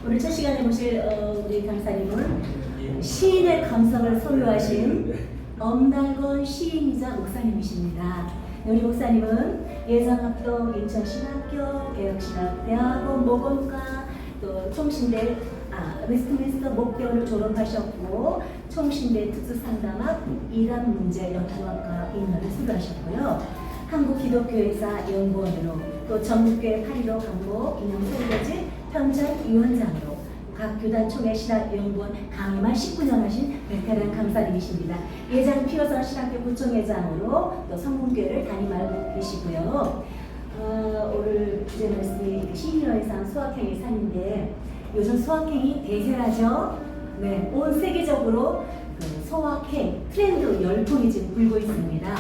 오늘 첫 시간에 모실 우리 강사님은 시인의 감성을 소유하신 엄달건 시인이자 목사님이십니다. 우리 목사님은 예장합동 인천신학교, 개혁신학대학원 모건과 또 총신대 웨스트민스터 목대원을 졸업하셨고 총신대 특수상담학 이단문제연구학과 인문을 수료하셨고요. 한국기독교회사 연구원으로 또 전국교회 8.15 강모 인형설교지 편찬위원장으로 각 교단 총회 신학연구원 강의만 19년 하신 베테랑 강사님이십니다. 예장 피어선 신학교 부총회장으로 또 성문교회를 담임하고 계시고요. 오늘 주제 말씀이 시니어의상 소확행의 삶인데 요즘 소확행이 대세라죠. 네, 온 세계적으로 소확행 트렌드 열풍이 지금 불고 있습니다.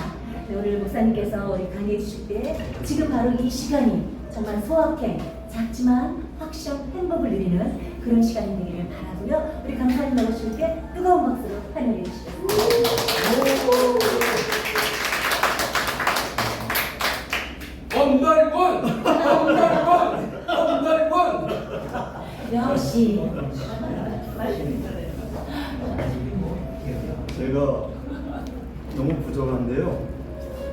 네, 오늘 목사님께서 우리 강의해 주실 때 지금 바로 이 시간이 정말 소확행, 작지만 확실한 행복을 누리는 그런 시간이 되기를 바라고요. 우리 강사님 나오실 때 뜨거운 박수로 환영해 주시죠. 엄달건! 역시 제가 너무 부족한데요.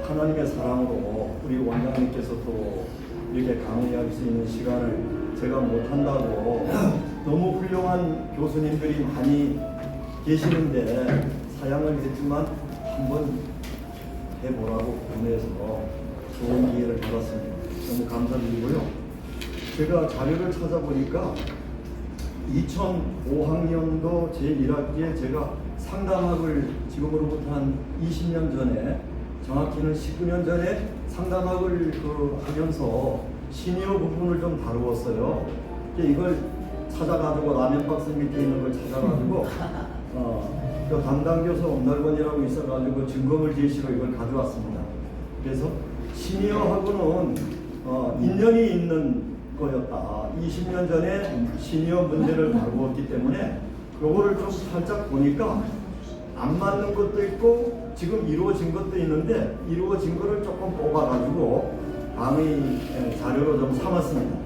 하나님의 사랑으로 우리 원장님께서도 이렇게 강의할 수 있는 시간을 제가 못한다고 너무 훌륭한 교수님들이 많이 계시는데 사양을 했지만 한번 해보라고 보내서 좋은 기회를 받았습니다. 너무 감사드리고요. 제가 자료를 찾아보니까 2005학년도 제1학기에 제가 상담학을 지금으로부터 한 20년 전에 정확히는 19년 전에 상담학을 하면서 시니어 부분을 좀 다루었어요. 이걸 찾아가지고 라면 박스 밑에 있는 걸 찾아가지고 그 담당 교수 엄달건이라고 있어가지고 증거물 제시로 이걸 가져왔습니다. 그래서 시니어하고는 인연이 있는 거였다. 20년 전에 시니어 문제를 다루었기 때문에 그거를 좀 살짝 보니까 안 맞는 것도 있고 지금 이루어진 것도 있는데 이루어진 거를 조금 뽑아가지고 강의 자료로 좀 삼았습니다.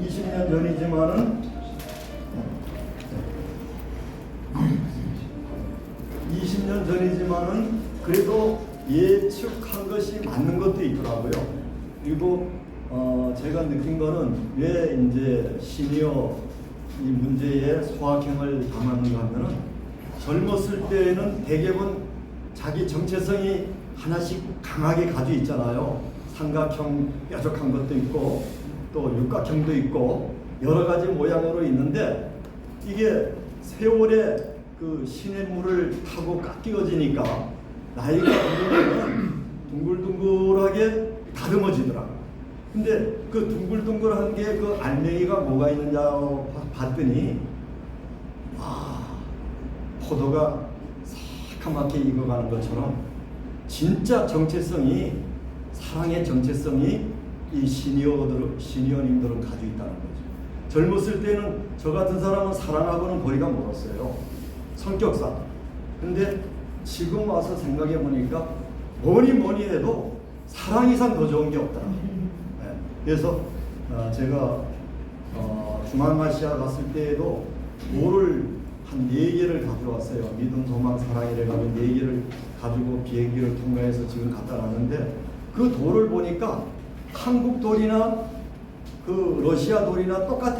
20년 전이지만은 20년 전이지만은 그래도 예측한 것이 맞는 것도 있더라고요. 그리고 제가 느낀 거는 왜 이제 시니어 이 문제에 소확행을 담았는가 하면은 젊었을 때에는 대개는 자기 정체성이 하나씩 강하게 가지고 있잖아요. 삼각형 뾰족한 것도 있고 또 육각형도 있고 여러 가지 모양으로 있는데 이게 세월에 그 시냇물을 타고 깎여지니까 나이가 들면 둥글둥글하게 다듬어지더라고요. 근데 그 둥글둥글한 게 그 알맹이가 뭐가 있느냐 봤더니 와, 포도가 새카맣게 익어가는 것처럼 진짜 정체성이 사랑의 정체성이 이 시니어님들은 가지고 있다는 거죠. 젊었을 때는 저 같은 사람은 사랑하고는 거리가 멀었어요. 성격상. 근데 지금 와서 생각해 보니까 뭐니 해도 사랑 이상 더 좋은 게 없더라고요. 네. 그래서 제가 중앙아시아 갔을 때에도 돌을 한 4개를 가져왔어요. 믿음, 소망, 사랑이래 가지고 4개를 가지고 비행기를 통과해서 지금 갖다 놨는데 그 돌을 보니까 한국 돌이나 그 러시아 돌이나 똑같아.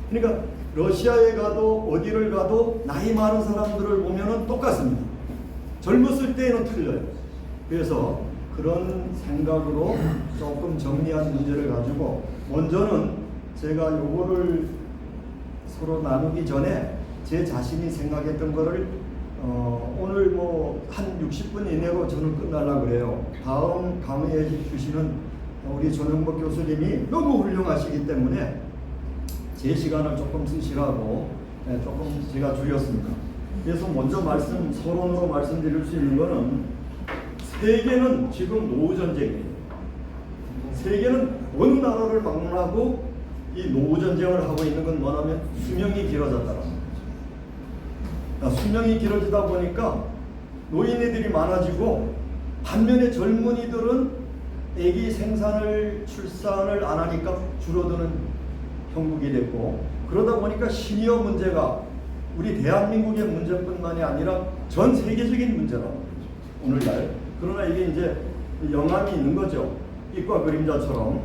그러니까 러시아에 가도 어디를 가도 나이 많은 사람들을 보면은 똑같습니다. 젊었을 때는 틀려요. 그래서 그런 생각으로 조금 정리한 문제를 가지고 먼저는 제가 요거를 서로 나누기 전에 제 자신이 생각했던 거를 오늘 뭐 한 60분 이내로 저는 끝날라 그래요. 다음 강의해 주시는 우리 전영복 교수님이 너무 훌륭하시기 때문에 제 시간을 조금 쓰시라고 조금 제가 줄였습니다. 그래서 먼저 서론으로 말씀드릴 수 있는 거는 세계는 지금 노후 전쟁이에요. 세계는 어느 나라를 막론하고 이 노후 전쟁을 하고 있는 건 뭐냐면 수명이 길어졌다는 거죠. 그러니까 수명이 길어지다 보니까 노인네들이 많아지고 반면에 젊은이들은 아기 생산을 출산을 안 하니까 줄어드는 형국이 됐고, 그러다 보니까 시니어 문제가 우리 대한민국의 문제뿐만이 아니라 전 세계적인 문제라고 그러죠, 오늘날. 그러나 이게 이제 영향이 있는 거죠. 빛과 그림자처럼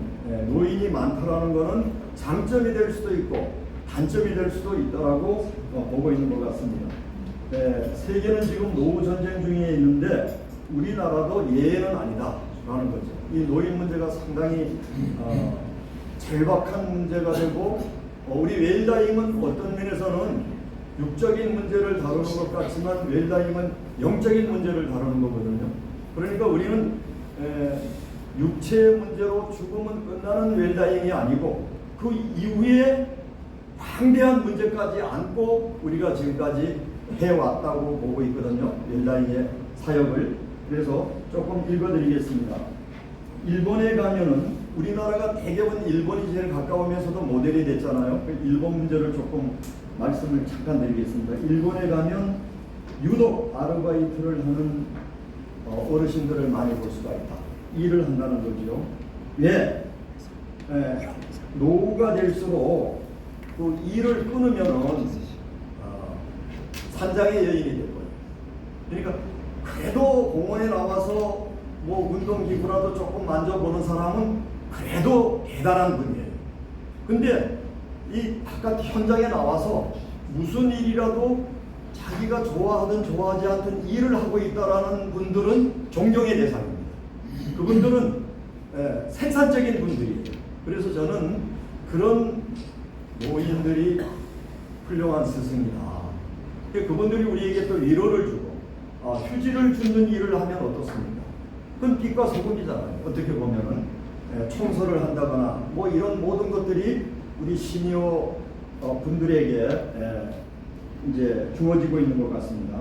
노인이 많다라는 것은 장점이 될 수도 있고 단점이 될 수도 있다라고 보고 있는 것 같습니다. 세계는 지금 노후 전쟁 중에 있는데 우리나라도 예외는 아니다라는 거죠. 이 노인 문제가 상당히 절박한 문제가 되고, 우리 웰다잉은 어떤 면에서는 육적인 문제를 다루는 것 같지만 웰다잉은 영적인 문제를 다루는 거거든요. 그러니까 우리는 육체의 문제로 죽으면 끝나는 웰다잉이 아니고 그 이후에 방대한 문제까지 안고 우리가 지금까지 해왔다고 보고 있거든요, 웰다잉의 사역을. 그래서 조금 읽어드리겠습니다. 일본에 가면은 우리나라가 대개는 일본이 제일 가까우면서도 모델이 됐잖아요. 일본 문제를 조금 말씀을 잠깐 드리겠습니다. 일본에 가면 유독 아르바이트를 하는 어르신들을 많이 볼 수가 있다. 일을 한다는 거죠. 왜? 노후가 될수록 그 일을 끊으면은 산장의 여인이 될 거예요. 그러니까 그래도 공원에 나와서 뭐 운동기구라도 조금 만져보는 사람은 그래도 대단한 분이에요. 근데 이 바깥 현장에 나와서 무슨 일이라도 자기가 좋아하든 좋아하지 않든 일을 하고 있다라는 분들은 존경의 대상입니다. 그분들은 생산적인 분들이에요. 그래서 저는 그런 노인들이 훌륭한 스승이다. 그분들이 우리에게 또 위로를 주고 휴지를 줍는 일을 하면 어떻습니까? 그건 빛과 소금이잖아요. 어떻게 보면은 청소를 한다거나 뭐 이런 모든 것들이 우리 시니어 분들에게 이제 주어지고 있는 것 같습니다.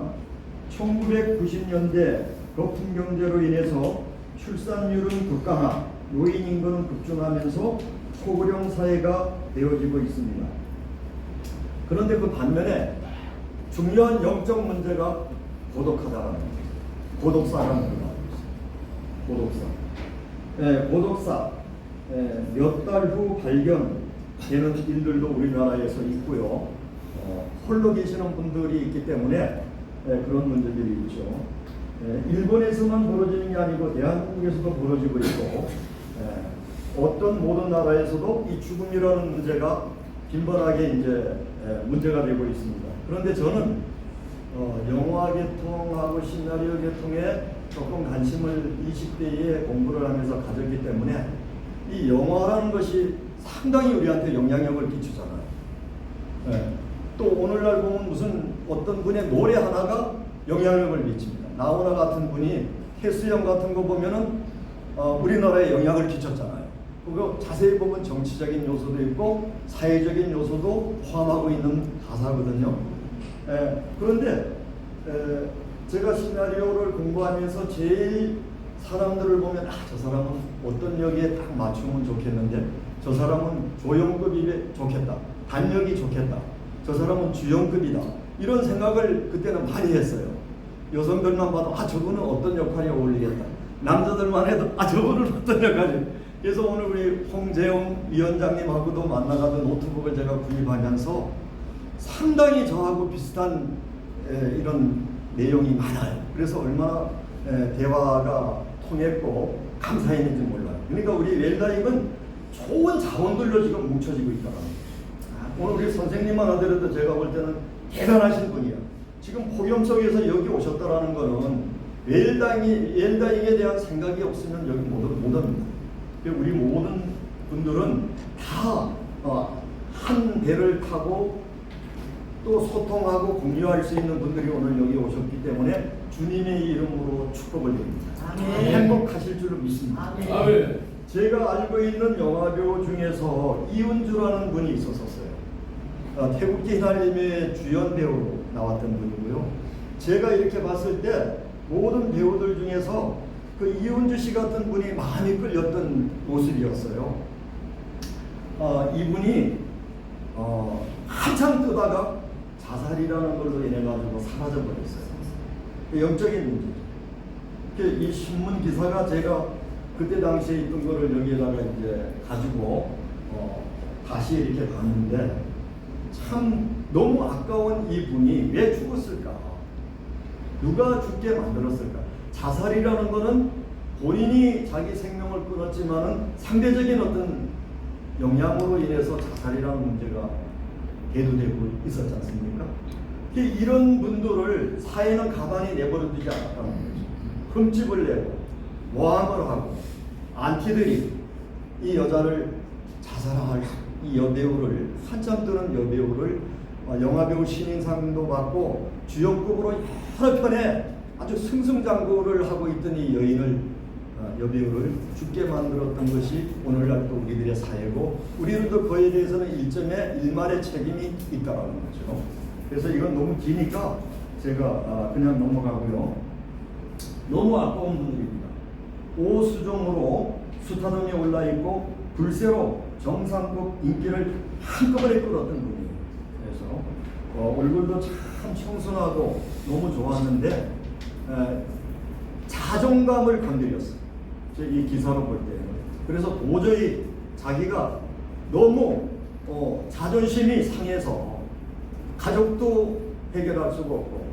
1990년대 거품 경제로 인해서 출산율은 급감하, 노인 인구는 급증하면서 소고령 사회가 되어지고 있습니다. 그런데 그 반면에 중요한 영적 문제가 고독하다는 거예요. 고독사라는 걸 말하고 있어요. 고독사. 고독사. 몇 달 후 발견되는 일들도 우리나라에서 있고요. 홀로 계시는 분들이 있기 때문에 그런 문제들이 있죠. 일본에서만 벌어지는 게 아니고 대한민국에서도 벌어지고 있고, 어떤 모든 나라에서도 이 죽음이라는 문제가 빈번하게 이제 문제가 되고 있습니다. 그런데 저는 영화 개통하고 시나리오 개통에 조금 관심을 20대에 공부를 하면서 가졌기 때문에 이 영화라는 것이 상당히 우리한테 영향력을 끼치잖아요. 또 오늘날 보면 무슨 어떤 분의 노래 하나가 영향력을 미칩니다. 나훈아 같은 분이 해수영 같은 거 보면은 우리나라에 영향을 끼쳤잖아요. 그거 자세히 보면 정치적인 요소도 있고 사회적인 요소도 포함하고 있는 가사거든요. 그런데 제가 시나리오를 공부하면서 제일 사람들을 보면 저 사람은 어떤 역에 딱 맞추면 좋겠는데 저 사람은 조연급이 좋겠다, 단역이 좋겠다, 저 사람은 주연급이다, 이런 생각을 그때는 많이 했어요. 여성들만 봐도 저분은 어떤 역할이 어울리겠다, 남자들만 해도 저분은 어떤 역할이. 그래서 오늘 우리 홍재영 위원장님하고도 만나가던 노트북을 제가 구입하면서 상당히 저하고 비슷한 이런 내용이 많아요. 그래서 얼마나 대화가 통했고 감사했는지 몰라요. 그러니까 우리 웰다잉은 좋은 자원들로 지금 뭉쳐지고 있다는 거죠. 오늘 우리 선생님만 하더라도 제가 볼 때는 대단하신 분이에요. 지금 폭염 속에서 여기 오셨다라는 거는 웰다잉에 대한 생각이 없으면 여기 못 옵니다. 우리 모든 분들은 다 한 배를 타고 또 소통하고 공유할 수 있는 분들이 오늘 여기 오셨기 때문에 주님의 이름으로 축복을 드립니다. 행복하실 줄로 믿습니다. 제가 알고 있는 영화배우 중에서 이은주라는 분이 있었어요. 태국계 휘날림의 주연 배우로 나왔던 분이고요. 제가 이렇게 봤을 때 모든 배우들 중에서 그 이은주 씨 같은 분이 마음이 끌렸던 모습이었어요. 이분이 한참 뜨다가 자살이라는 걸로 인해 가지고 사라져 버렸어요. 영적인 문제죠. 이 신문 기사가 제가 그때 당시에 있던 거를 여기에다가 이제 가지고 다시 이렇게 봤는데 참 너무 아까운 이 분이 왜 죽었을까? 누가 죽게 만들었을까? 자살이라는 것은 본인이 자기 생명을 끊었지만은 상대적인 어떤 영향으로 인해서 자살이라는 문제가 대두되고 있었지 않습니까? 이런 분들을 사회는 가만히 내버려 두지 않았다는 거죠. 흠집을 내고 모함을 하고 안티들이 이 여자를 자살할 이 여배우를 한참 뜨는 여배우를 영화배우 신인상도 받고 주연급으로 여러 편에 아주 승승장구를 하고 있던 이 여인을 여배우를 죽게 만들었던 것이 오늘날 또 우리들의 사회고 우리들도 그에 대해서는 일말의 책임이 있다라는 거죠. 그래서 이건 너무 기니까 제가 그냥 넘어가고요. 너무 아까운 분들입니다. 오수종으로 스타덤에 올라있고 불세로 정상급 인기를 한꺼번에 끌었던 분이에요. 그래서 얼굴도 참 청순하고 너무 좋았는데 자존감을 건드렸어요. 이 기사로 볼 때는. 그래서 도저히 자기가 너무 자존심이 상해서 가족도 해결할 수가 없고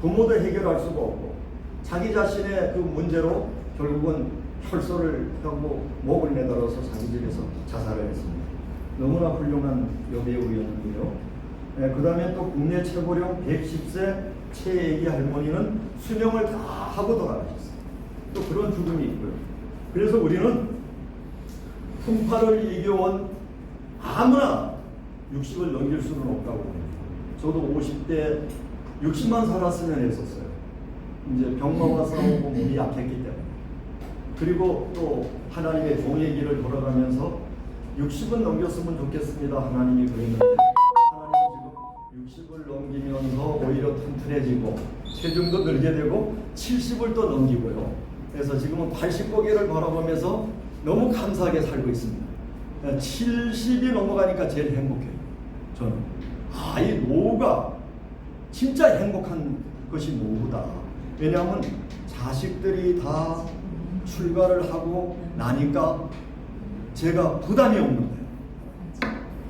부모도 해결할 수가 없고 자기 자신의 그 문제로 결국은 혈서를 하고 목을 매달아서 자기 집에서 자살을 했습니다. 너무나 훌륭한 여배우였는데요. 그 다음에 또 국내 최고령 110세 최애기 할머니는 수명을 다 하고 돌아가셨어요. 또 그런 죽음이 있고요. 그래서 우리는 풍파를 이겨온 아무나 60을 넘길 수는 없다고 봅니다. 저도 50대 60만 살았으면 했었어요. 이제 병마와 싸우고 몸이 약했기 때문에. 그리고 또 하나님의 종의 길을 돌아가면서 60은 넘겼으면 좋겠습니다. 하나님이 그랬는데 하나님은 지금 60을 넘기면서 오히려 튼튼해지고 체중도 늘게 되고 70을 또 넘기고요. 그래서 지금은 80고개를 바라보면서 너무 감사하게 살고 있습니다. 70이 넘어가니까 제일 행복해요. 저는 이 노후가 진짜 행복한 것이 노후다. 왜냐하면 자식들이 다 출가를 하고 나니까 제가 부담이 없는 거예요.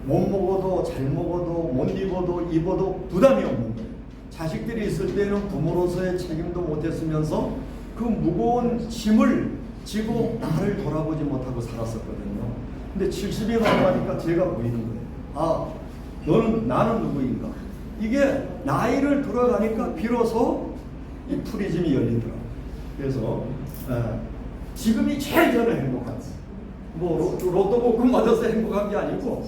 못 먹어도 잘 먹어도 못 입어도 부담이 없는 거예요. 자식들이 있을 때는 부모로서의 책임도 못했으면서 그 무거운 짐을 지고 나를 돌아보지 못하고 살았었거든요. 근데 70이 넘어가니까 제가 보이는 거예요. 나는 누구인가? 이게 나이를 들어가니까 비로소 이 프리즘이 열리더라고요. 그래서 지금이 제일 저는 행복한 로또 복권 맞아서 행복한 게 아니고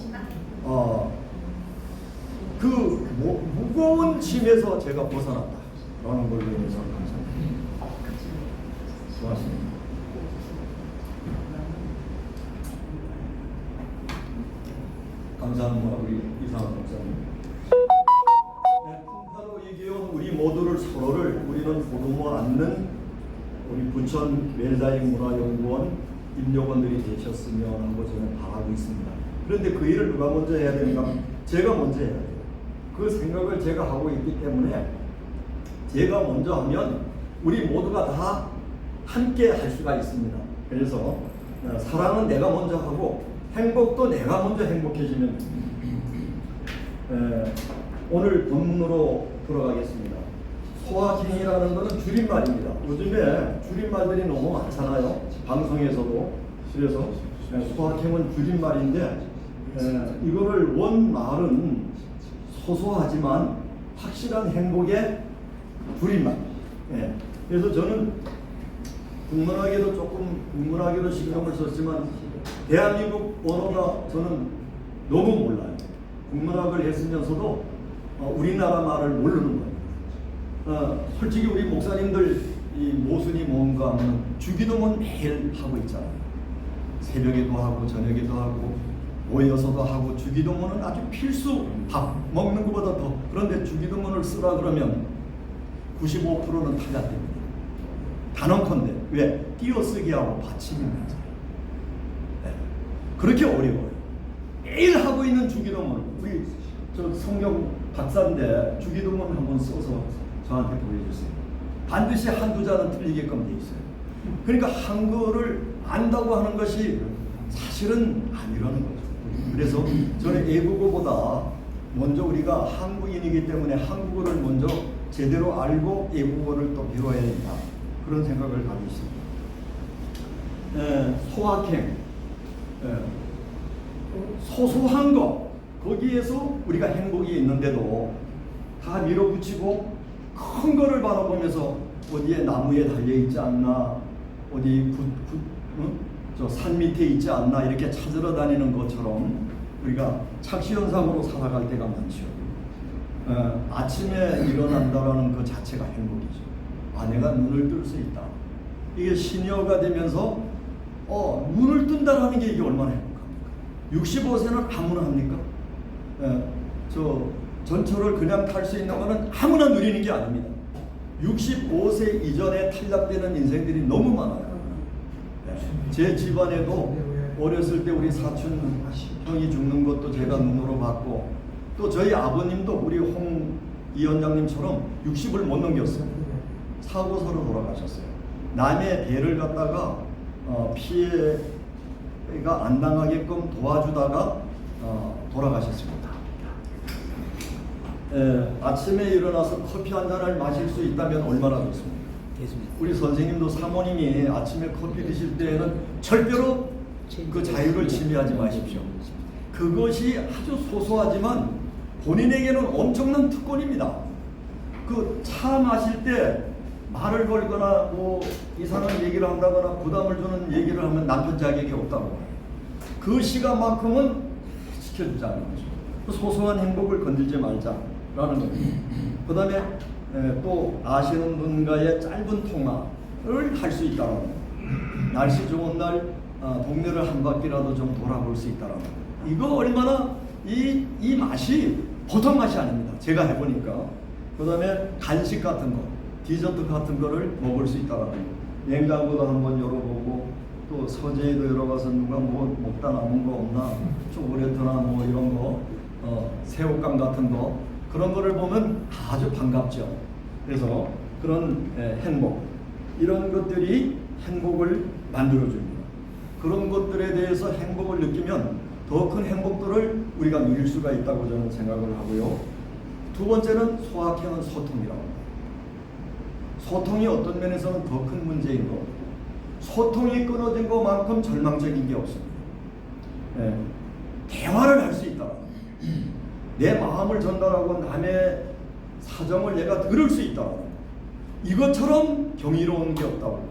그 무거운 짐에서 제가 벗어났다라는 걸로 인해서 감사합니다. 고맙습니다. 감사합니다. 우리 이상한 목사님. 풍파로 이겨온 우리 모두를 우리는 보듬어 안는 우리 부천 웰다잉 문화연구원 임직원들이 되셨으면 하고 저는 바라고 있습니다. 그런데 그 일을 누가 먼저 해야 되는가? 제가 먼저 해야 돼요. 그 생각을 제가 하고 있기 때문에 제가 먼저 하면 우리 모두가 다 함께 할 수가 있습니다. 그래서 사랑은 내가 먼저 하고 행복도 내가 먼저 행복해지면 오늘 본문으로 돌아가겠습니다. 소확행이라는 것은 줄임말입니다. 요즘에 줄임말들이 너무 많잖아요. 방송에서도. 그래서 소확행은 줄임말인데 이거를 원말은 소소하지만 확실한 행복의 줄임말. 그래서 저는 국문학에도 신경을 썼지만 대한민국 언어가 저는 너무 몰라요. 국문학을 했으면서도 우리나라 말을 모르는 거예요. 솔직히 우리 목사님들 이 모순이 뭔가 하면 주기도문 매일 하고 있잖아요. 새벽에도 하고 저녁에도 하고 모여서도 하고 주기도문은 아주 필수. 밥 먹는 것보다 더. 그런데 주기도문을 쓰라 그러면 95%는 탈락됩니다. 단언컨대 왜? 띄어쓰기하고 받침이 문제예요. 그렇게 어려워요. 매일 하고 있는 주기도문. 우리 저 성경 박사인데 주기도문 한번 써서 저한테 보여주세요. 반드시 한두 자는 틀리게끔 돼 있어요. 그러니까 한글을 안다고 하는 것이 사실은 아니라는 거죠. 그래서 저는 애국어보다 먼저 우리가 한국인이기 때문에 한국어를 먼저 제대로 알고 애국어를 또 배워야 된다. 그런 생각을 가지고 있습니다. 소확행, 소소한 거, 거기에서 우리가 행복이 있는데도 다 밀어붙이고 큰 거를 바라보면서 어디에 나무에 달려있지 않나, 어디 저 산 밑에 있지 않나 이렇게 찾으러 다니는 것처럼 우리가 착시현상으로 살아갈 때가 많죠. 아침에 일어난다라는 그 자체가 행복이죠. 내가 눈을 뜰 수 있다. 이게 시니어가 되면서 눈을 뜬다라는 게 이게 얼마나 행복합니까? 65세는 아무나 합니까? 저 전철을 그냥 탈 수 있는 거는 아무나 누리는 게 아닙니다. 65세 이전에 탈락되는 인생들이 너무 많아요. 제 집안에도 어렸을 때 우리 사촌 형이 죽는 것도 제가 눈으로 봤고, 또 저희 아버님도 우리 홍 위원장님처럼 60을 못 넘겼어요. 사고사로 돌아가셨어요. 남의 배를 갖다가 피해가 안 당하게끔 도와주다가 돌아가셨습니다. 아침에 일어나서 커피 한 잔을 마실 수 있다면 얼마나 좋습니까? 우리 선생님도 사모님이 아침에 커피 드실 때에는 절대로 그 자유를 침해하지 마십시오. 그것이 아주 소소하지만 본인에게는 엄청난 특권입니다. 그 차 마실 때 말을 걸거나 뭐 이상한 얘기를 한다거나 부담을 주는 얘기를 하면 남편 자격이 없다고. 그 시간만큼은 지켜주자는 거죠. 그 소소한 행복을 건들지 말자라는 거죠. 그 다음에 또 아시는 분과의 짧은 통화를 할 수 있다는 거예요. 날씨 좋은 날 동네를 한 바퀴라도 좀 돌아볼 수 있다는 거예요. 이거 얼마나 이 맛이 보통 맛이 아닙니다. 제가 해보니까. 그 다음에 간식 같은 거, 디저트 같은 거를 먹을 수 있다는 거예요. 냉장고도 한번 열어보고, 또 서재에도 열어가서 누가 뭐 먹다 남은 거 없나, 초콜릿이나 뭐 이런 거, 새우깡 같은 거, 그런 거를 보면 아주 반갑죠. 그래서 그런 행복, 이런 것들이 행복을 만들어줍니다. 그런 것들에 대해서 행복을 느끼면 더 큰 행복들을 우리가 누릴 수가 있다고 저는 생각을 하고요. 두 번째는 소확행은 소통이라고 합니다. 소통이 어떤 면에서는 더 큰 문제인 거, 소통이 끊어진 것만큼 절망적인 게 없습니다. 대화를 할 수 있다. 내 마음을 전달하고 남의 사정을 내가 들을 수 있다. 이것처럼 경이로운 게 없다고.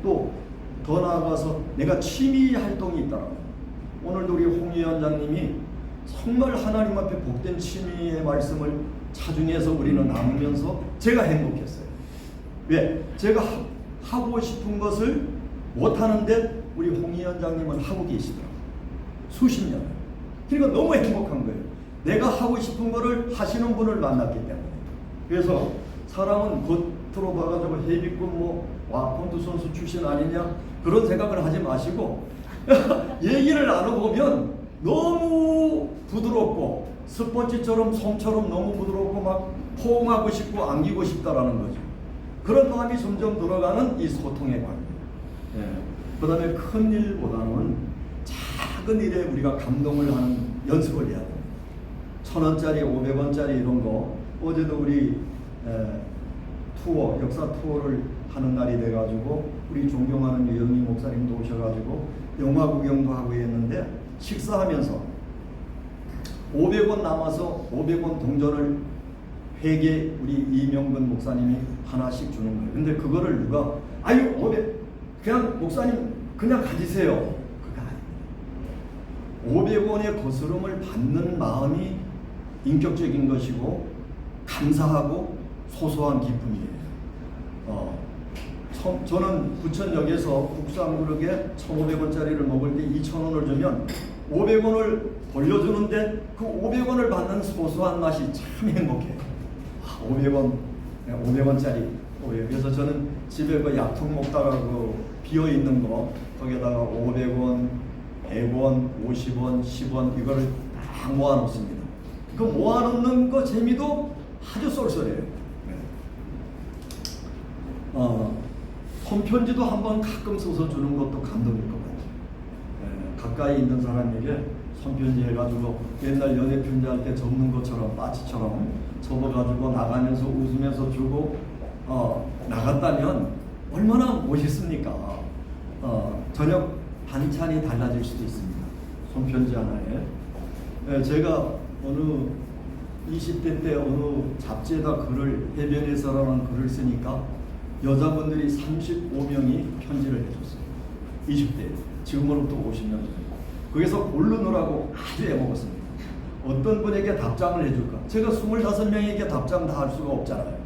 또 더 나아가서 내가 취미 활동이 있다. 오늘도 우리 홍 위원장님이 정말 하나님 앞에 복된 취미의 말씀을 차중해서 우리는 나누면서 제가 행복했어요. 왜? 제가 하고 싶은 것을 못하는데 우리 홍 위원장님은 하고 계시더라고요. 수십 년. 그러니까 너무 행복한 거예요. 내가 하고 싶은 거를 하시는 분을 만났기 때문에. 그래서 사람은 겉으로 봐가지고 헤비급 와콘드 선수 출신 아니냐 그런 생각을 하지 마시고 얘기를 나눠보면 너무 부드럽고 스펀지처럼 솜처럼 너무 부드럽고 막 포옹하고 싶고 안기고 싶다라는 거죠. 그런 마음이 점점 들어가는 이 소통의 관계. 그 다음에 큰 일보다는 작은 일에 우리가 감동을 하는 연습을 해야 됩니다. 1,000원짜리, 500원짜리 이런 거. 어제도 우리 투어, 역사 투어를 하는 날이 돼가지고 우리 존경하는 유영희 목사님도 오셔가지고 영화 구경도 하고 했는데 식사하면서 500원 남아서 500원 동전을 회계 우리 이명근 목사님이 하나씩 주는 거예요. 근데 그거를 누가 500 그냥 목사님 그냥 가지세요. 그거 아닙니다. 500원의 거스름을 받는 마음이 인격적인 것이고 감사하고 소소한 기쁨이에요. 저는 부천역에서 국수함그릇에 1,500원짜리를 먹을 때 2,000원을 주면 500원을 돌려주는데 그 500원을 받는 소소한 맛이 참 행복해요. 500원짜리. 그래서 저는 집에 그 약통 먹다가 그 비어있는 거 거기에다가 500원, 100원, 50원, 10원 이거를 다 모아놓습니다. 그 모아놓는 거 재미도 아주 쏠쏠해요. 손편지도 한번 가끔 써서 주는 것도 감동일 것 같아요. 가까이 있는 사람에게 손편지 해가지고 옛날 연애 편지할 때 접는 것처럼 빠치처럼 접어가지고 나가면서 웃으면서 주고 나갔다면 얼마나 멋있습니까? 저녁 반찬이 달라질 수도 있습니다. 손편지 하나에. 제가 어느 20대 때 어느 잡지에다 글을 해변에서라는 글을 쓰니까 여자분들이 35명이 편지를 해줬어요. 20대 지금으로부터 50년 전에. 거기서 고르느라고 아주 애먹었습니다. 어떤 분에게 답장을 해줄까? 제가 25명에게 답장 다 할 수가 없잖아요.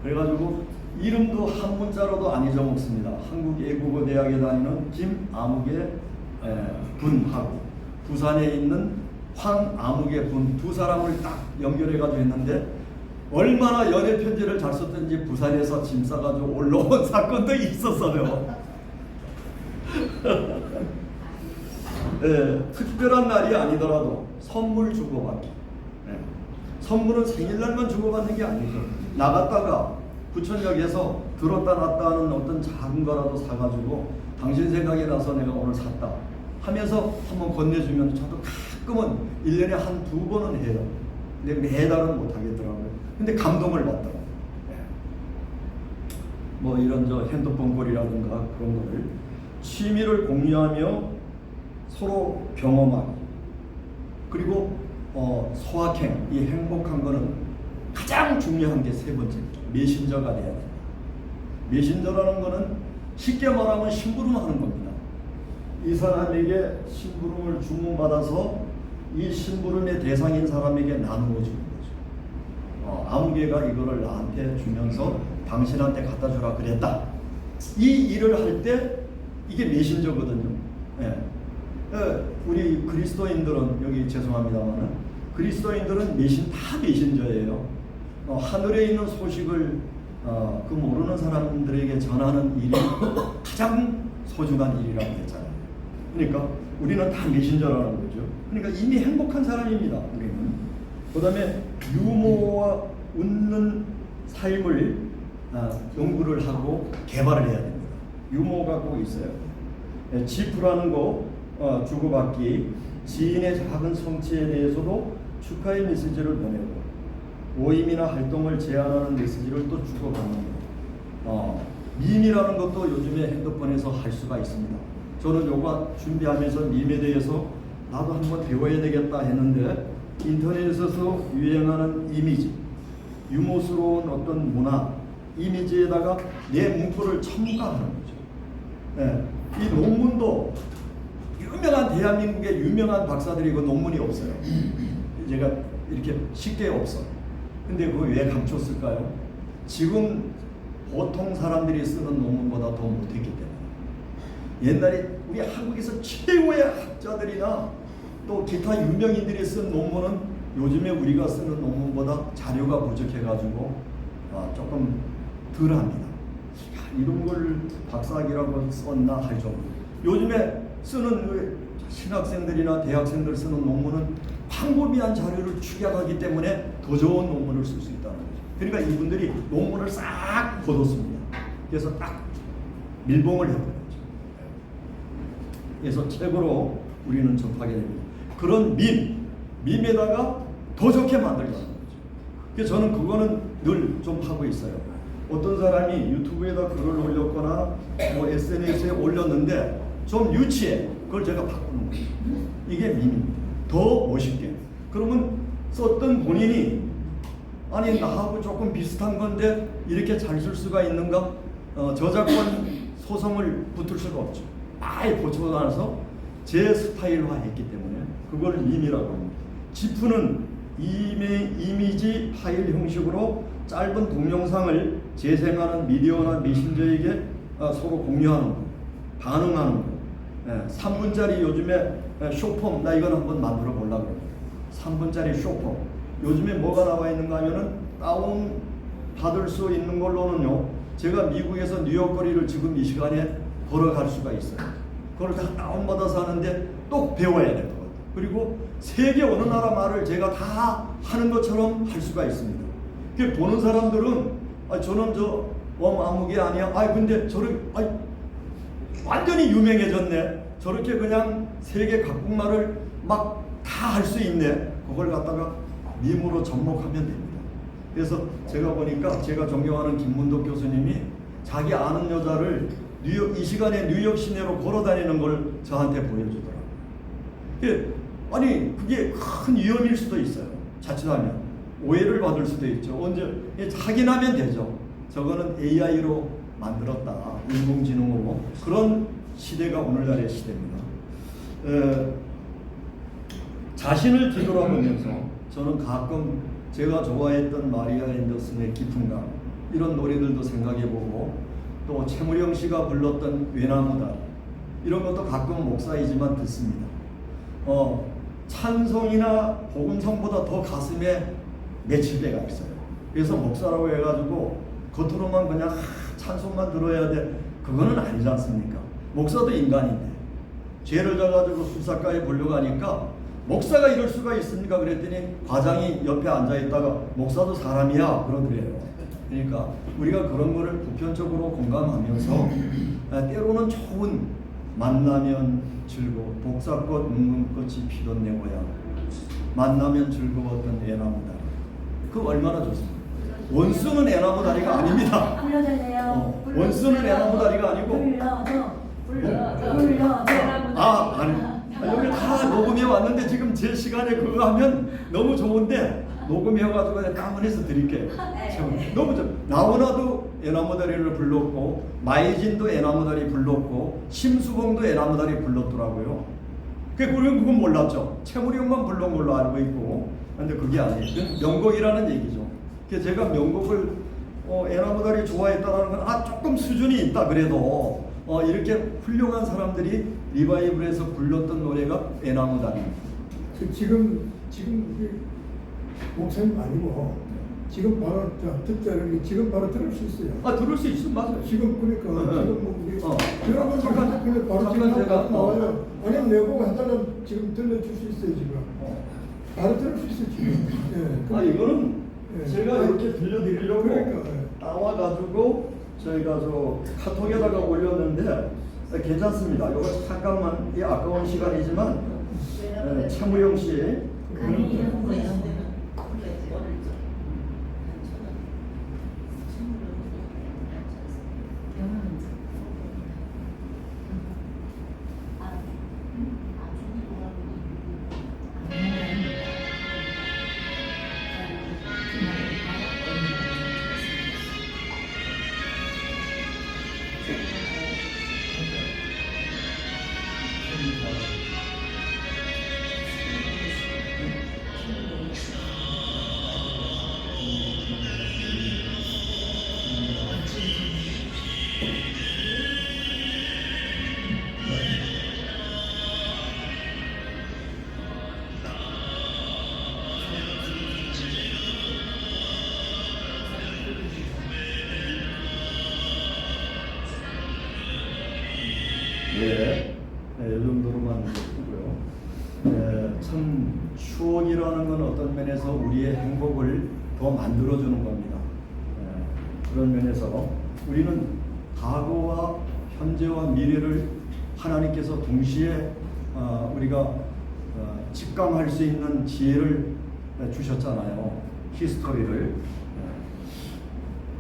그래가지고 이름도 한 문자로도 안 잊어먹습니다. 한국외국어대학에 다니는 김아무개 분하고 부산에 있는 황아무개 분 두 사람을 딱 연결해가지고 했는데 얼마나 연애 편지를 잘 썼던지 부산에서 짐 싸가지고 올라온 사건도 있었어요. 특별한 날이 아니더라도 선물 주고받기. 선물은 생일날만 주고받는 게 아니죠. 나갔다가 부천역에서 들었다 놨다 하는 어떤 작은 거라도 사가지고 당신 생각이 나서 내가 오늘 샀다 하면서 한번 건네주면 저도 가끔은 1년에 한 2번은 해요. 근데 매달은 못 하겠더라고요. 근데 감동을 받더라고요. 뭐 이런 핸드폰 꼴이라든가 그런 거를 취미를 공유하며 서로 경험하기, 그리고 소확행, 이 행복한 거는 가장 중요한 게 세 번째, 메신저가 돼야 됩니다. 메신저라는 거는 쉽게 말하면 심부름하는 겁니다. 이 사람에게 심부름을 주문받아서 이 심부름의 대상인 사람에게 나누어 주는 거죠. 아무개가 이거를 나한테 주면서 당신한테 갖다 주라 그랬다. 이 일을 할 때 이게 메신저거든요. 우리 그리스도인들은, 여기 죄송합니다만은 그리스도인들은 다 메신저예요. 하늘에 있는 소식을 그 모르는 사람들에게 전하는 일이 가장 소중한 일이라고 했잖아요. 그러니까 우리는 다 메신저라는 거죠. 그러니까 이미 행복한 사람입니다. 우리는. 그 다음에 유머와 웃는 삶을 연구를 하고 개발을 해야 됩니다. 유머가 꼭 있어요. 지프라는 거 주고받기, 지인의 작은 성취에 대해서도 축하의 메시지를 보내고, 모임이나 활동을 제안하는 메시지를 또 주고받는 거. 밈이라는 것도 요즘에 핸드폰에서 할 수가 있습니다. 저는 요거 준비하면서 밈에 대해서 나도 한번 배워야 되겠다 했는데, 인터넷에서 유행하는 이미지, 유머스러운 어떤 문화, 이미지에다가 내 문구를 첨가하는 거죠. 이 논문도 유명한 대한민국의 유명한 박사들이 그 논문이 없어요. 제가 이렇게 쉽게 없어. 근데 그거 왜 감췄을까요? 지금 보통 사람들이 쓰는 논문보다 더 못했기 때문에. 옛날에 우리 한국에서 최고의 학자들이나 또 기타 유명인들이 쓴 논문은 요즘에 우리가 쓰는 논문보다 자료가 부족해가지고 조금 덜합니다. 이런 걸 박사학위라고 썼나 할 정도. 요즘에 쓰는 신학생들이나 대학생들 쓰는 논문은 광범위한 자료를 축약하기 때문에 더 좋은 논문을 쓸 수 있다는 거죠. 그러니까 이분들이 논문을 싹 거뒀습니다. 그래서 딱 밀봉을 해버린 거죠. 그래서 책으로 우리는 접하게 됩니다. 그런 밈에다가 더 좋게 만들자는 거죠. 그래서 저는 그거는 늘 좀 하고 있어요. 어떤 사람이 유튜브에다 글을 올렸거나 뭐 SNS에 올렸는데 좀 유치해. 그걸 제가 바꾸는 거예요. 이게 밈입니다. 더 멋있게. 그러면 썼던 본인이 아니 나하고 조금 비슷한 건데 이렇게 잘 쓸 수가 있는가? 저작권 소송을 붙을 수가 없죠. 아예 고쳐놔서 제 스타일화했기 때문에 그걸 밈이라고 합니다. 지프는 이미지 파일 형식으로 짧은 동영상을 재생하는 미디어나 메신저에게 서로 공유하는 거, 반응하는 거. 3분짜리 요즘에 쇼폼, 나 이건 한번 만들어 보려고 그래요. 3분짜리 쇼폼. 요즘에 뭐가 나와 있는가 하면은 다운 받을 수 있는 걸로는요, 제가 미국에서 뉴욕 거리를 지금 이 시간에 걸어갈 수가 있어요. 그걸 다 다운받아서 하는데 또 배워야 될 것 같아요. 그리고 세계 어느 나라 말을 제가 다 하는 것처럼 할 수가 있습니다. 그 보는 사람들은 저는 아무개 아니야. 근데 저를 완전히 유명해졌네. 저렇게 그냥 세계 각국말을 막 다 할 수 있네. 그걸 갖다가 밈으로 접목하면 됩니다. 그래서 제가 보니까 제가 존경하는 김문덕 교수님이 자기 아는 여자를 이 시간에 뉴욕 시내로 걸어다니는 걸 저한테 보여주더라고요. 아니 그게 큰 위험일 수도 있어요. 자칫하면 오해를 받을 수도 있죠. 언제 확인하면 되죠. 저거는 AI로 만들었다, 인공지능으로. 그런 시대가 오늘날의 시대입니다. 자신을 뒤돌아보면서 저는 가끔 제가 좋아했던 마리아 앤더슨의 깊은 강 이런 노래들도 생각해보고, 또 최무령 씨가 불렀던 외나무다리 이런 것도 가끔 목사이지만 듣습니다. 찬송이나 복음성보다 더 가슴에 맺힐 때가 있어요. 그래서 목사라고 해가지고 겉으로만 그냥 찬송만 들어야 돼, 그거는 아니지 않습니까? 목사도 인간인데 죄를 져가지고 수사과에 불려가니까 목사가 이럴 수가 있습니까? 그랬더니 과장이 옆에 앉아있다가 목사도 사람이야 그러더래요. 그러니까 우리가 그런 거를 보편적으로 공감하면서 때로는 좋은 만나면 즐거워 복사꽃 뭉뭉꽃이 피던 내 고향, 만나면 즐거웠던 애나무다리, 그 얼마나 좋습니까? 원수는 애나무다리가 아닙니다. 불러주세요. 원수는 애나무다리가 아니고 불러줘. 아니 여기 다 녹음해 왔는데 지금 제 시간에 그거 하면 너무 좋은데 녹음해가지고 딱 해서 드릴게요. 너무 좋. 나훈아도 애나무다리를 불렀고 마이진도 애나무다리 불렀고 심수봉도 애나무다리 불렀더라고요. 우리는 그건 몰랐죠. 최무령만 불른 걸로 알고 있고, 근데 그게 아니에요. 명곡이라는 얘기죠. 제가 명곡을 애나무다리 좋아했다라는 건 조금 수준이 있다 그래도 이렇게 훌륭한 사람들이 리바이블에서 불렀던 노래가 애나무다리. 지금 목사님 아니고 지금 바로 듣자는 지금 바로 들을 수 있어요. 들을 수 있으면 맞아요. 지금 그러니까 지금 뭐 우리 여러분 잠깐 바로 잠깐 제가 나와요. 아니면 내보고 한 달은 지금 들려줄 수 있어요 지금. 바로 들을 수 있어요 지금. 이거는 예. 제가 이렇게 들려드리려고 그러니까, 나와가지고 저희가 카톡에다가 올렸는데 괜찮습니다. 이거 잠깐만 아까운 시간이지만 최무령 씨. 이 정도로만 듣고요. 참 추억이라는 건 어떤 면에서 우리의 행복을 더 만들어주는 겁니다. 그런 면에서 우리는 과거와 현재와 미래를 하나님께서 동시에 우리가 직감할 수 있는 지혜를 주셨잖아요. 히스토리를.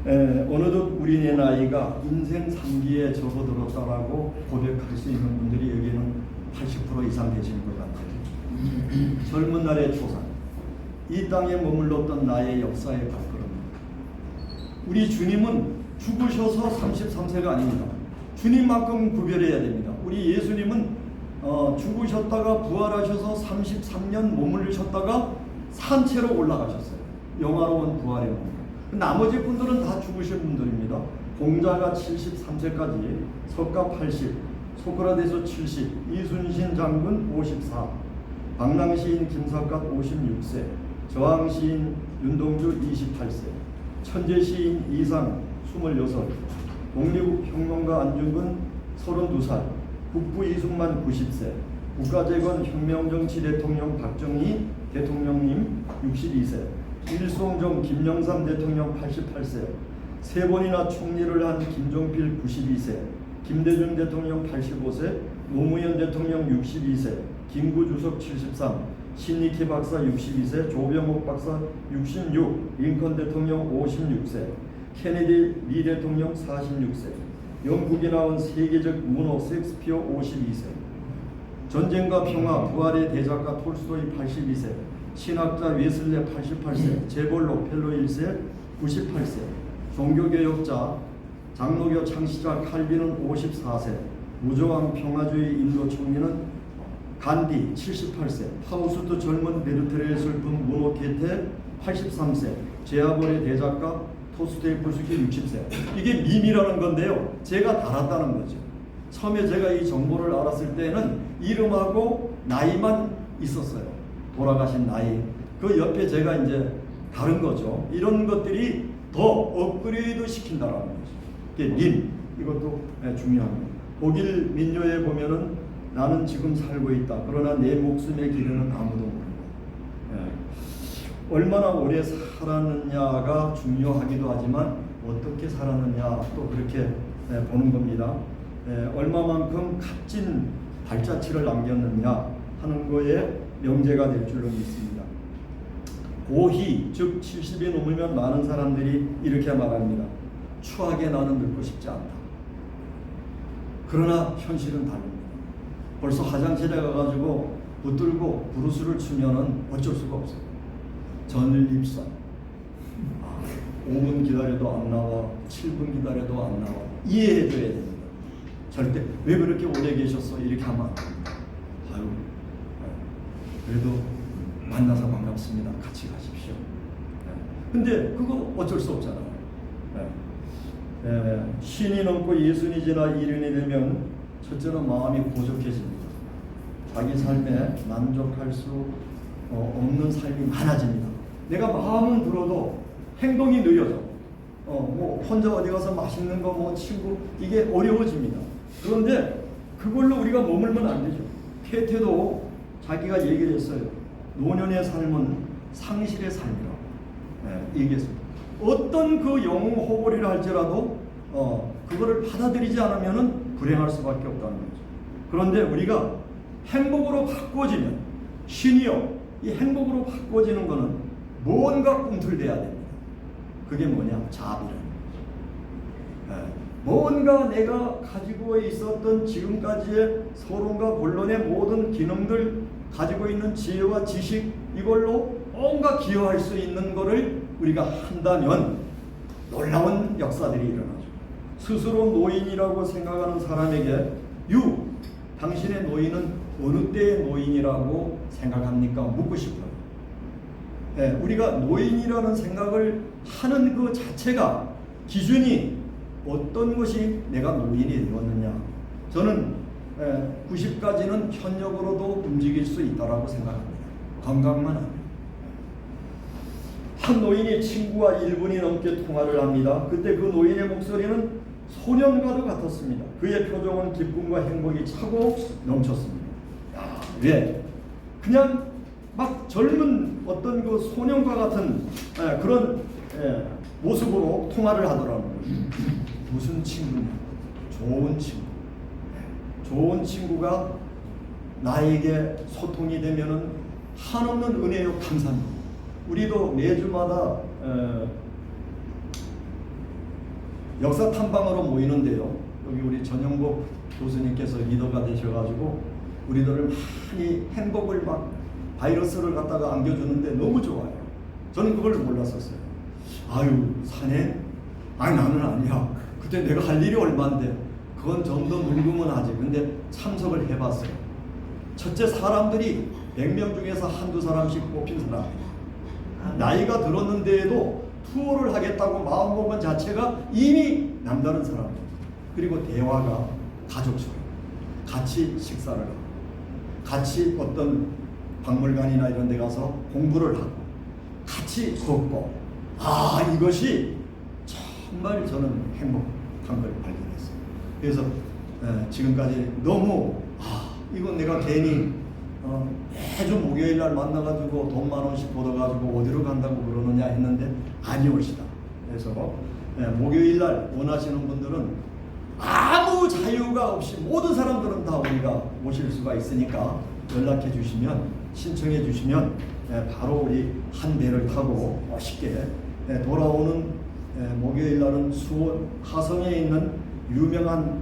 어느덧 우리의 나이가 인생 3기에 접어들었다라고 고백할 수 있는 분들이 여기는 80% 이상 계시는 것 같아요. 젊은 날의 초상, 이 땅에 머물렀던 나의 역사의 발걸음. 우리 주님은 죽으셔서 33세가 아닙니다. 주님만큼 구별해야 됩니다. 우리 예수님은 죽으셨다가 부활하셔서 33년 머물르셨다가 산채로 올라가셨어요. 영화로운 부활의 몸. 나머지 분들은 다 죽으신 분들입니다. 공자가 73세까지, 석가 80, 소크라테스 70, 이순신 장군 54, 방랑시인 김삿갓 56세, 저항시인 윤동주 28세, 천재시인 이상 26, 독립평론가 안중근 32살, 국부 이승만 90세, 국가재건 혁명정치 대통령 박정희 대통령님 62세, 일송정 김영삼 대통령 88세, 세 번이나 총리를 한 김종필 92세, 김대중 대통령 85세, 노무현 대통령 62세, 김구 주석 73, 신니키 박사 62세, 조병옥 박사 66, 링컨 대통령 56세, 케네디 미 대통령 46세, 영국에 나온 세계적 문호 셰익스피어 52세, 전쟁과 평화 부활의 대작가 톨스토이 82세, 신학자 웨슬레 88세, 재벌로 펠로 1세 98세, 종교개혁자 장로교 창시자 칼빈은 54세, 무저항 평화주의 인도 총리는 간디 78세, 파우스트 젊은 베르테르의 슬픔 문호 게테 83세, 제아볼의 대작가 토스토예프스키 60세. 이게 밈이라는 건데요. 제가 달았다는 거죠. 처음에 제가 이 정보를 알았을 때는 이름하고 나이만 있었어요. 돌아가신 나이. 그 옆에 제가 이제 다른 거죠. 이런 것들이 더 업그레이드 시킨다라는 거죠. 이게 밈. 이것도 중요합니다. 독일 민요에 보면은 나는 지금 살고 있다. 그러나 내 목숨의 길은 아무도 모르고. 얼마나 오래 살았느냐가 중요하기도 하지만 어떻게 살았느냐 또 그렇게 보는 겁니다. 얼마만큼 값진 발자취를 남겼느냐 하는 거에 명제가 될 줄로 믿습니다. 고희 즉 70이 넘으면 많은 사람들이 이렇게 말합니다. 추하게 나는 늙고 싶지 않다. 그러나 현실은 다릅니다. 벌써 화장실에 가가지고 붙들고 브루스를 추면은 어쩔 수가 없어요. 전립선. 5분 기다려도 안 나와, 7분 기다려도 안 나와. 이해해줘야 됩니다. 절대 왜 그렇게 오래 계셨어? 이렇게 하면 안 됩니다. 아유, 그래도 만나서 반갑습니다. 같이 가십시오. 근데 그거 어쩔 수 없잖아요. 신이 넘고 예순이 지나 이른이 되면 첫째는 마음이 고적해집니다. 자기 삶에 만족할 수 없는 삶이 많아집니다. 내가 마음은 들어도 행동이 느려져. 뭐 혼자 어디 가서 맛있는 거 뭐 친구 이게 어려워집니다. 그런데 그걸로 우리가 머물면 안 되죠. 케테도 자기가 얘기를 했어요. 노년의 삶은 상실의 삶이라고 얘기했습니다. 어떤 그 영웅 호걸이라 할지라도 그거를 받아들이지 않으면은 불행할 수밖에 없다는 거죠. 그런데 우리가 행복으로 바꿔지면 신이요 이 행복으로 바꿔지는 거는 뭔가 꿈틀대야 됩니다. 그게 뭐냐? 자비라는 거죠. 뭔가 내가 가지고 있었던 지금까지의 서론과 본론의 모든 기능들 가지고 있는 지혜와 지식 이걸로 뭔가 기여할 수 있는 거를 우리가 한다면 놀라운 역사들이 일어나죠. 스스로 노인이라고 생각하는 사람에게 당신의 노인은 어느 때의 노인이라고 생각합니까? 묻고 싶어요. 우리가 노인이라는 생각을 하는 그 자체가 기준이 어떤 것이 내가 노인이 되었느냐. 저는 90까지는 현역으로도 움직일 수 있다고 생각합니다. 건강만 하면. 한 노인이 친구와 1분이 넘게 통화를 합니다. 그때 그 노인의 목소리는 소년과도 같았습니다. 그의 표정은 기쁨과 행복이 차고 넘쳤습니다. 왜? 그냥 막 젊은 어떤 그 소년과 같은 그런 모습으로 통화를 하더라는 거죠. 무슨 친구냐? 좋은 친구. 좋은 친구가 나에게 소통이 되면은 한없는 은혜요 감사합니다. 우리도 매주마다 역사 탐방으로 모이는데요. 여기 우리 전영복 교수님께서 리더가 되셔가지고 우리들을 많이 행복을 막 바이러스를 갖다가 안겨주는데 너무 좋아요. 저는 그걸 몰랐었어요. 아유 사내? 아니 나는 아니야. 그때 내가 할 일이 얼만데 그건 좀 더 늙으면 하지. 근데 참석을 해봤어요. 첫째 사람들이 100명 중에서 한두 사람씩 뽑힌 사람이에요. 나이가 들었는데도 투어를 하겠다고 마음먹은 자체가 이미 남다른 사람이에요. 그리고 대화가 가족처럼 같이 식사를 하고 같이 어떤 박물관이나 이런 데 가서 공부를 하고 같이 걷고 이것이 정말 저는 행복한 걸 발견했어요. 그래서 지금까지 너무 이건 내가 괜히 매주 목요일 날 만나가지고 돈 10,000원씩 벌어가지고 어디로 간다고 그러느냐 했는데 아니올시다. 그래서 목요일 날 원하시는 분들은 아무 아무 자유가 없이 모든 사람들은 다 우리가 모실 수가 있으니까 연락해 주시면, 신청해 주시면 바로 우리 한 배를 타고 멋있게 돌아오는 목요일 날은 수원 하성에 있는 유명한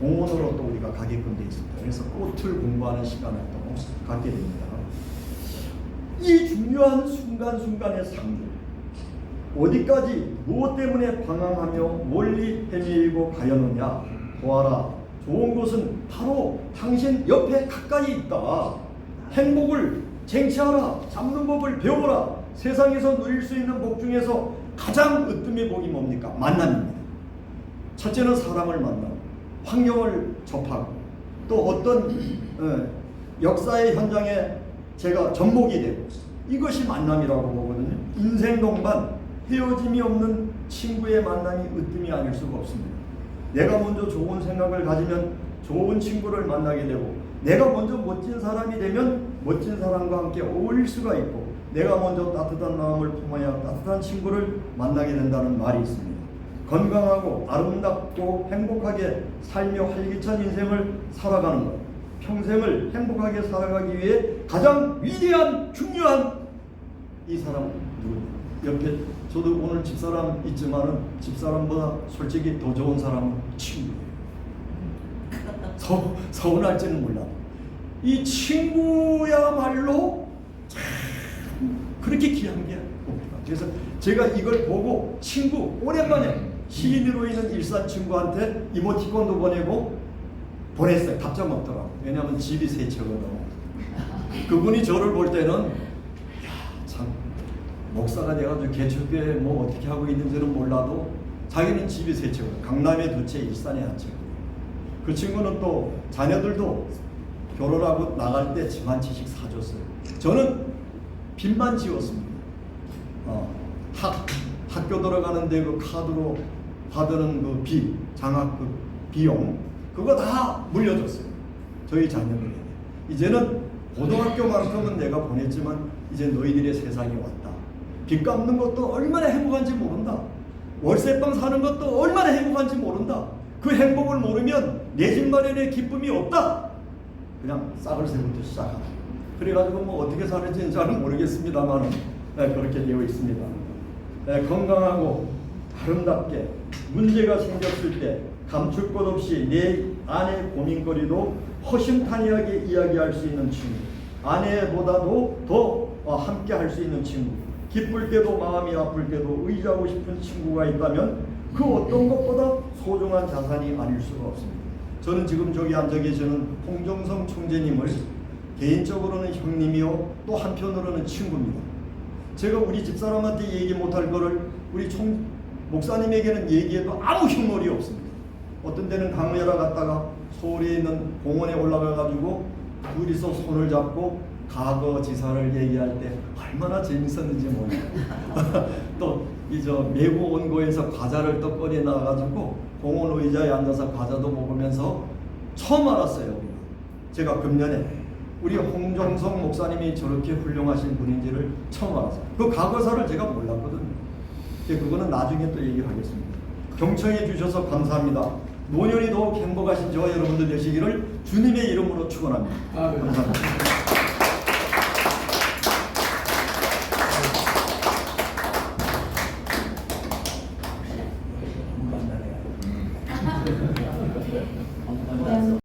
공원으로 또 우리가 가게끔 되어 있습니다. 그래서 꽃을 공부하는 시간을 또 갖게 됩니다. 이 중요한 순간순간의 상주, 어디까지 무엇 때문에 방황하며 멀리 헤매이고 가였느냐. 보아라, 좋은 것은 바로 당신 옆에 가까이 있다. 행복을 쟁취하라. 잡는 법을 배워라. 세상에서 누릴 수 있는 복 중에서 가장 으뜸의 복이 뭡니까? 만남입니다. 첫째는 사람을 만나고 환경을 접하고 또 어떤 역사의 현장에 제가 접목이 되고, 이것이 만남이라고 보거든요. 인생 동반 헤어짐이 없는 친구의 만남이 으뜸이 아닐 수가 없습니다. 내가 먼저 좋은 생각을 가지면 좋은 친구를 만나게 되고, 내가 먼저 멋진 사람이 되면 멋진 사람과 함께 어울릴 수가 있고, 내가 먼저 따뜻한 마음을 품어야 따뜻한 친구를 만나게 된다는 말이 있습니다. 건강하고 아름답고 행복하게 살며 활기찬 인생을 살아가는 것, 평생을 행복하게 살아가기 위해 가장 위대한 중요한 이 사람은 누구냐? 옆에 저도 오늘 집사람 있지만은 집사람보다 솔직히 더 좋은 사람은 친구예요. 서운할지는 몰라도 이 친구야말로 참 그렇게 귀한 게 없다. 그래서 제가 이걸 보고 친구, 오랜만에 시인으로 있는 일산 친구한테 이모티콘도 보내고 보냈어요. 답장 없더라고. 왜냐하면 집이 세 채거든. 그분이 저를 볼 때는 참 목사가 돼가지고 개척교회 뭐 어떻게 하고 있는지는 몰라도 자기는 집이 세 채거든. 강남에 두 채, 일산에 한 채. 그 친구는 또 자녀들도 결혼하고 나갈 때 집 한 채씩 사줬어요. 저는 빚만 지웠습니다. 학교 들어가는데 그 카드로 받는 그 빚, 장학금 비용, 그거 다 물려줬어요. 저희 자녀들에게. 이제는 고등학교만큼은 내가 보냈지만 이제 너희들의 세상이 왔다. 빚 갚는 것도 얼마나 행복한지 모른다. 월세방 사는 것도 얼마나 행복한지 모른다. 그 행복을 모르면 내 집 마련의 기쁨이 없다. 그냥 싹을 새부터 시작하다. 그래가지고 뭐 어떻게 사는지는 잘 모르겠습니다만 그렇게 되어 있습니다. 건강하고 아름답게 문제가 생겼을 때 감출 것 없이 내 아내 고민거리도 허심탄회하게 이야기할 수 있는 친구, 아내보다도 더 함께 할 수 있는 친구, 기쁠 때도 마음이 아플 때도 의지하고 싶은 친구가 있다면 그 어떤 것보다 소중한 자산이 아닐 수가 없습니다. 저는 지금 저기 앉아 계시는 홍정성 총재님을 개인적으로는 형님이요 또 한편으로는 친구입니다. 제가 우리 집사람한테 얘기 못할 거를 우리 목사님에게는 얘기해도 아무 흉물이 없습니다. 어떤 때는 강의하러 갔다가 서울에 있는 공원에 올라가 가지고 둘이서 손을 잡고 과거 지사를 얘기할 때 얼마나 재밌었는지 몰라요. 또 이 매구 온 거에서 과자를 또 꺼내 놔가지고 공원 의자에 앉아서 과자도 먹으면서 처음 알았어요. 우리가. 제가 금년에 우리 홍정성 목사님이 저렇게 훌륭하신 분인지를 처음 알았어요. 그 과거사를 제가 몰랐거든요. 그거는 나중에 또 얘기하겠습니다. 경청해 주셔서 감사합니다. 노년이 더욱 행복하신 저와 여러분들 되시기를 주님의 이름으로 축원합니다. 감사합니다.